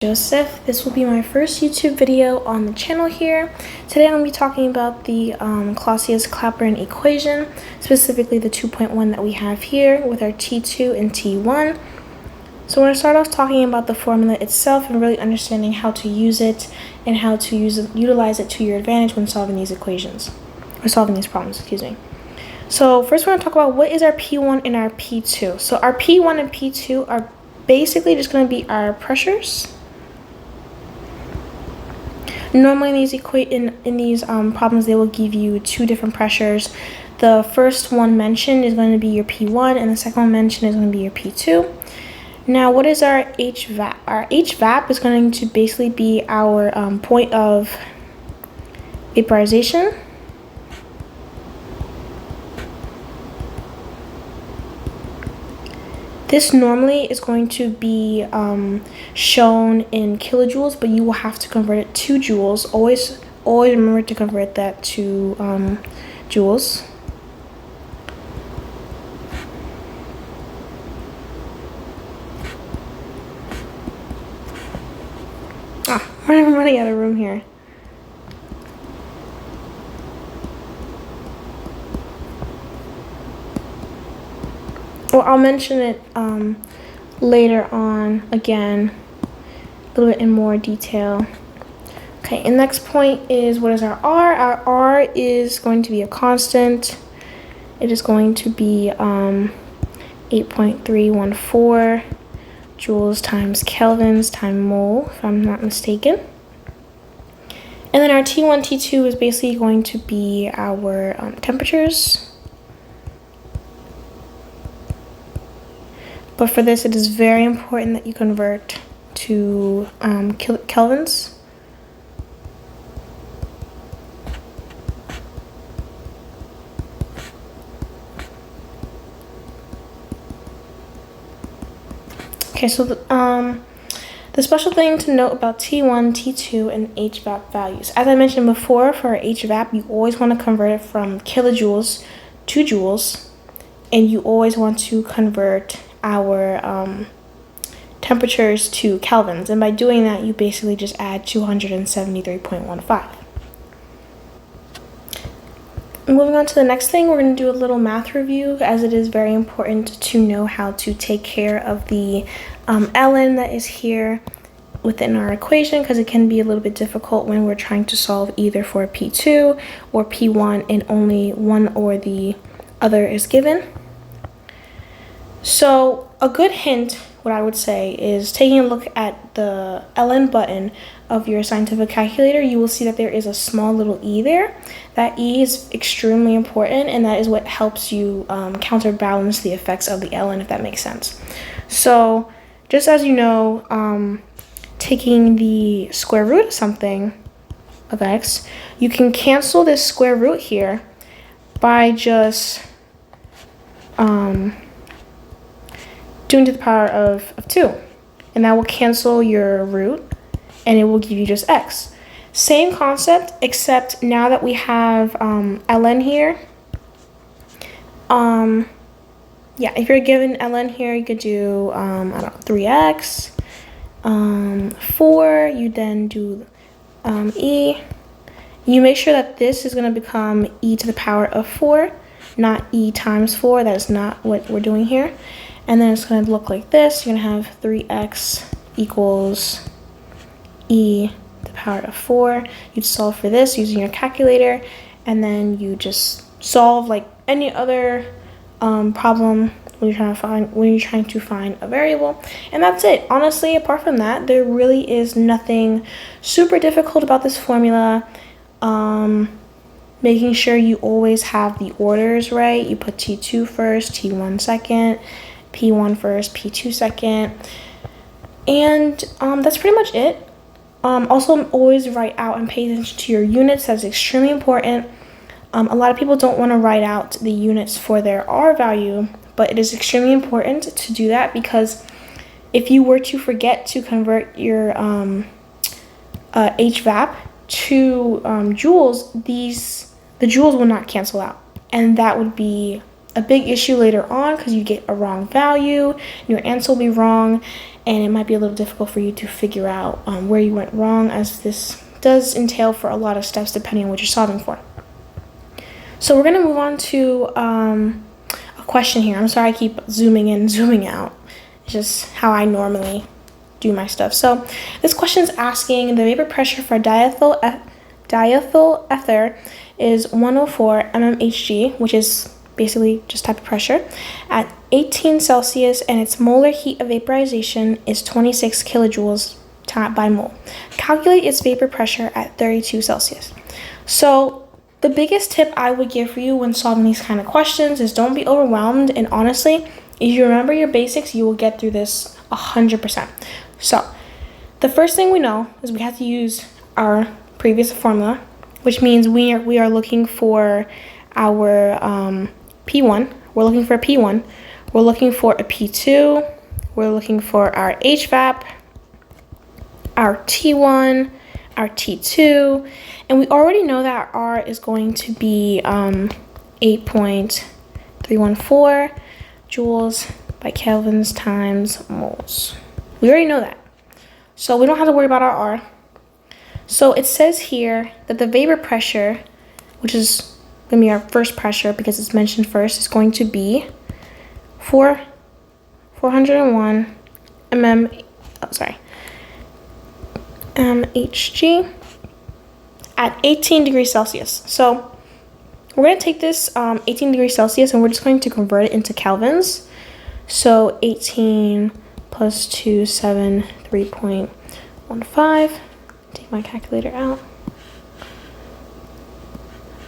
Joseph. This will be my first YouTube video on the channel here. Today I'm going to be talking about the Clausius-Clayppeyron Equation, specifically the 2.1 that we have here with our T2 and T1. So we're going to start off talking about the formula itself and really understanding how to use it and how to utilize it to your advantage when solving these equations, or solving these problems, excuse me. So first we're going to talk about what is our P1 and our P2. So our P1 and P2 are basically just going to be our pressures. Normally in these problems, they will give you two different pressures. The first one mentioned is going to be your P1, and the second one mentioned is going to be your P2. Now, what is our HVAP? Our HVAP is going to basically be our point of vaporization. This normally is going to be shown in kilojoules, but you will have to convert it to joules. Always remember to convert that to joules. I'm running out of room here. Well, I'll mention it later on again, a little bit in more detail. Okay, and next point is, what is our R? Our R is going to be a constant. It is going to be 8.314 joules times kelvins times mole, if I'm not mistaken. And then our T1, T2 is basically going to be our temperatures. But for this, it is very important that you convert to kelvins. Okay, so the special thing to note about T1, T2, and HVAP values. As I mentioned before, for our HVAP, you always want to convert it from kilojoules to joules, and you always want to convert our temperatures to kelvins, and by doing that you basically just add 273.15. Moving on to the next thing, we're going to do a little math review, as it is very important to know how to take care of the ln that is here within our equation, because it can be a little bit difficult when we're trying to solve either for P2 or P1 and only one or the other is given. So a good hint, what I would say, is taking a look at the ln button of your scientific calculator. You will see that there is a small little e there. That e is extremely important, and that is what helps you counterbalance the effects of the ln, if that makes sense. So just as you know, taking the square root of something, of x, you can cancel this square root here by just doing to the power of 2, and that will cancel your root and it will give you just x. Same concept, except now that we have ln here, yeah, if you're given ln here, you could do I don't know, 3x, 4, you then do e. You make sure that this is going to become e to the power of 4, not e times 4. That is not what we're doing here. And then it's going to look like this. You're going to have 3x equals e to the power of 4. You solve for this using your calculator, and then you just solve like any other problem when you're trying to find a variable. And that's it. Honestly, apart from that, there really is nothing super difficult about this formula. Making sure you always have the orders right. You put T2 first, T1 second, P1 first, P2 second, and that's pretty much it. Also, always write out and pay attention to your units. That's extremely important. A lot of people don't want to write out the units for their R value, but it is extremely important to do that, because if you were to forget to convert your HVAP to joules, the joules will not cancel out, and that would be a big issue later on, because you get a wrong value, your answer will be wrong, and it might be a little difficult for you to figure out where you went wrong, as this does entail for a lot of steps depending on what you're solving for. So we're going to move on to a question here. I'm sorry I keep zooming in, zooming out. It's just how I normally do my stuff. So this question is asking the vapor pressure for diethyl ether is 104 mmHg, which is basically just type of pressure, at 18 Celsius, and its molar heat of vaporization is 26 kilojoules by mole. Calculate its vapor pressure at 32 Celsius. So the biggest tip I would give for you when solving these kind of questions is don't be overwhelmed, and honestly, if you remember your basics, you will get through this 100%. So the first thing we know is we have to use our previous formula, which means we are looking for our P1. We're looking for a P1. We're looking for a P2. We're looking for our HVAP, our T1, our T2, and we already know that our R is going to be 8.314 joules by kelvins times moles. We already know that, so we don't have to worry about our R. So it says here that the vapor pressure, which is going to be our first pressure because it's mentioned first, is going to be 401 mHg at 18 degrees Celsius. So we're going to take this 18 degrees Celsius and we're just going to convert it into kelvins. So 18 plus 273.15. Take my calculator out.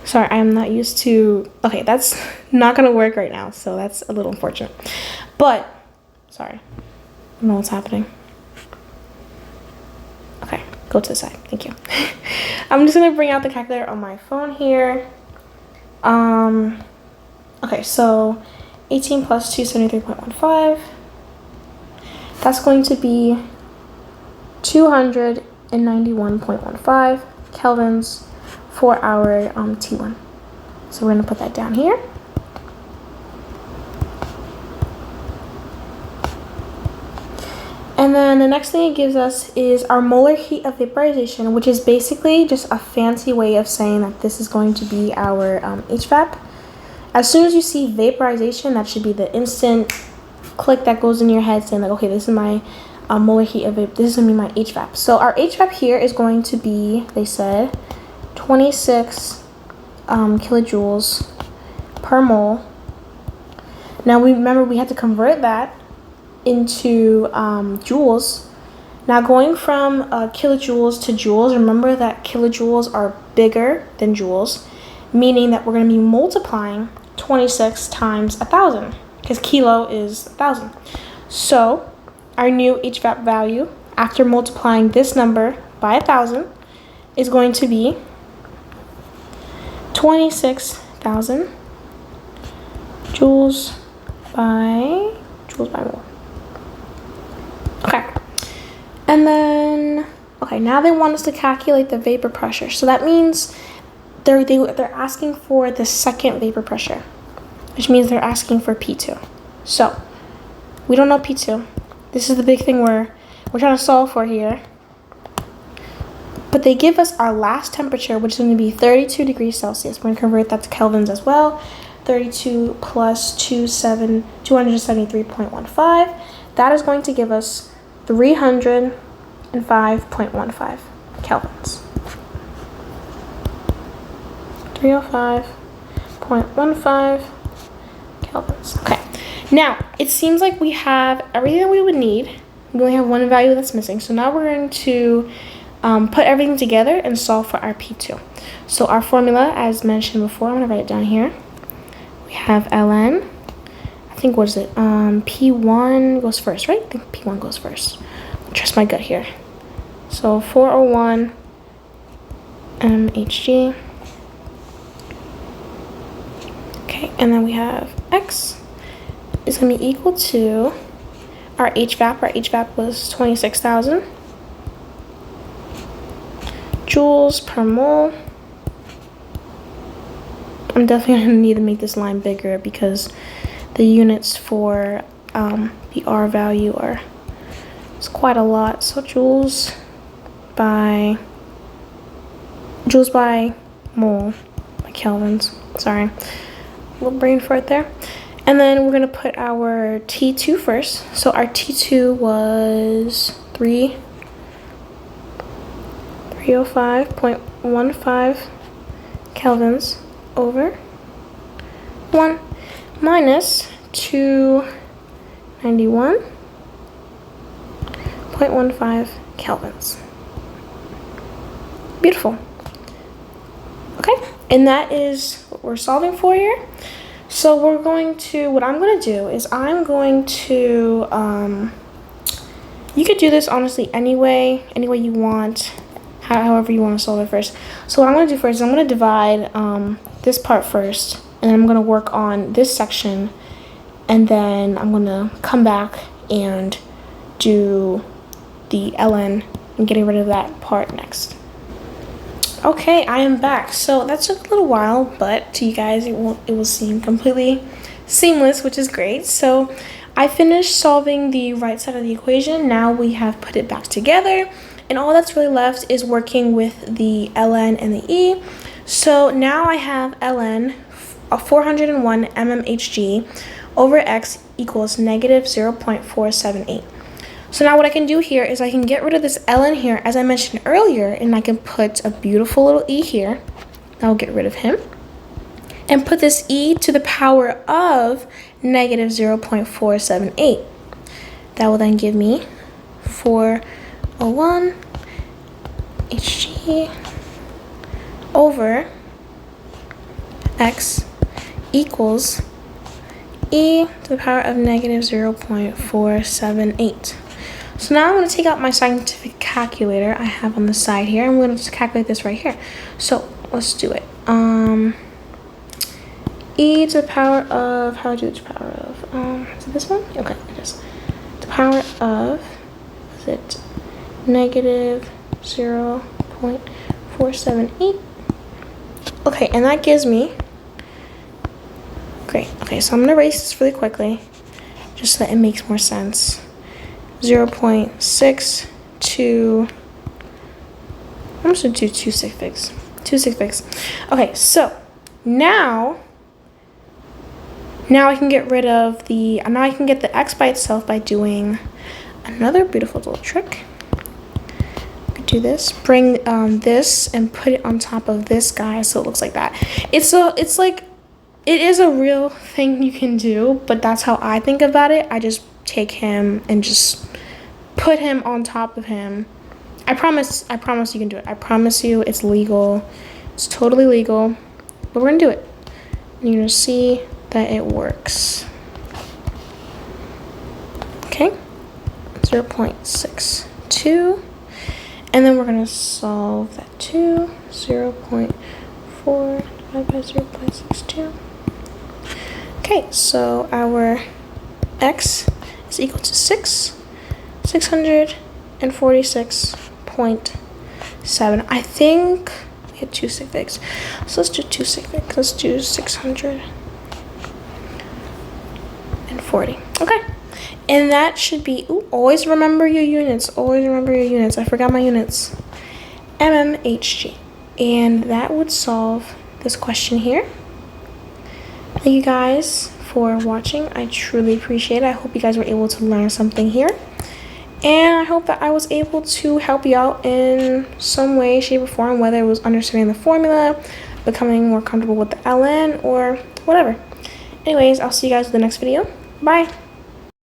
Sorry, I am not used to, okay, that's not gonna work right now, so that's a little unfortunate. But, sorry, I don't know what's happening. Okay, go to the side, thank you. I'm just gonna bring out the calculator on my phone here. Okay, so 18 plus 273.15, that's going to be 291.15 kelvins for our T1. So we're going to put that down here. And then the next thing it gives us is our molar heat of vaporization, which is basically just a fancy way of saying that this is going to be our HVAP. As soon as you see vaporization, that should be the instant click that goes in your head saying like, okay, this is my molar heat of vapor. This is going to be my HVAP. So our HVAP here is going to be, they said, 26 kilojoules per mole. Now we remember we had to convert that into joules. Now going from kilojoules to joules, remember that kilojoules are bigger than joules, meaning that we're going to be multiplying 26 times 1,000 because kilo is 1,000. So our new HVAP value after multiplying this number by 1,000 is going to be 26,000 joules by mole. Okay, and then now they want us to calculate the vapor pressure. So that means they're asking for the second vapor pressure, which means they're asking for P2. So we don't know P2. This is the big thing we're trying to solve for here. But they give us our last temperature, which is going to be 32 degrees Celsius. We're going to convert that to kelvins as well. 32 plus 273.15. That is going to give us 305.15 kelvins. 305.15 kelvins. Okay. Now, it seems like we have everything that we would need. We only have one value that's missing. So now we're going to put everything together and solve for our P2. So our formula, as mentioned before, I'm going to write it down here. We have ln. I think, what is it? P1 goes first, right? I think P1 goes first. Trust my gut here. So 401 mHg. Okay, and then we have x is going to be equal to our HVAP. Our HVAP was 26,000 joules per mole. I'm definitely going to need to make this line bigger because the units for the R value are It's quite a lot. So joules by mole, by kelvins. Sorry, little brain fart there. And then we're gonna put our T2 first. So our T2 was 305.15 kelvins over 1 minus 291.15 kelvins. Beautiful. Okay, and that is what we're solving for here. So what I'm going to do is I'm going to, you could do this honestly any way you want, however you want to solve it first. So what I'm going to do first is I'm going to divide this part first, and then I'm going to work on this section, and then I'm going to come back and do the ln and getting rid of that part next. Okay, I am back. So that took a little while, but to you guys it will seem completely seamless, which is great. So I finished solving the right side of the equation. Now we have put it back together, and all that's really left is working with the ln and the e. So now I have ln 401 mmHg over x equals negative 0.478. So now what I can do here is I can get rid of this ln here, as I mentioned earlier, and I can put a beautiful little e here. I'll get rid of him. And put this e to the power of negative 0.478. That will then give me 401 Hg over x equals e to the power of negative 0.478. So now I'm going to take out my scientific calculator I have on the side here. I'm going to just calculate this right here. So let's do it. E to the power of, how do I do the power of, is it this one? Okay, it is. The power of, is it negative 0.478? Okay, and that gives me, great. Okay, so I'm going to erase this really quickly, just so that it makes more sense. 0.62, I'm just going to do two sig figs. Okay, so now I can get rid of now I can get the x by itself by doing another beautiful little trick. I could do this, bring this and put it on top of this guy so it looks like that. It is a real thing you can do, but that's how I think about it. I just take him and just put him on top of him. I promise you can do it. I promise you it's legal. It's totally legal, but we're gonna do it. And you're gonna see that it works. Okay, 0.62, and then we're gonna solve that too. 0.4 divided by 0.62. Okay, so our x is equal to 646.7. I think we had two sig figs, so let's do two sig figs. Let's do 640. Okay, and that should be, always remember your units. I forgot my units. mmHg, and that would solve this question here. Thank you guys for watching. I truly appreciate it. I hope you guys were able to learn something here, and I hope that I was able to help you out in some way, shape, or form, whether it was understanding the formula, becoming more comfortable with the ln, or whatever. Anyways, I'll see you guys in the next video. Bye.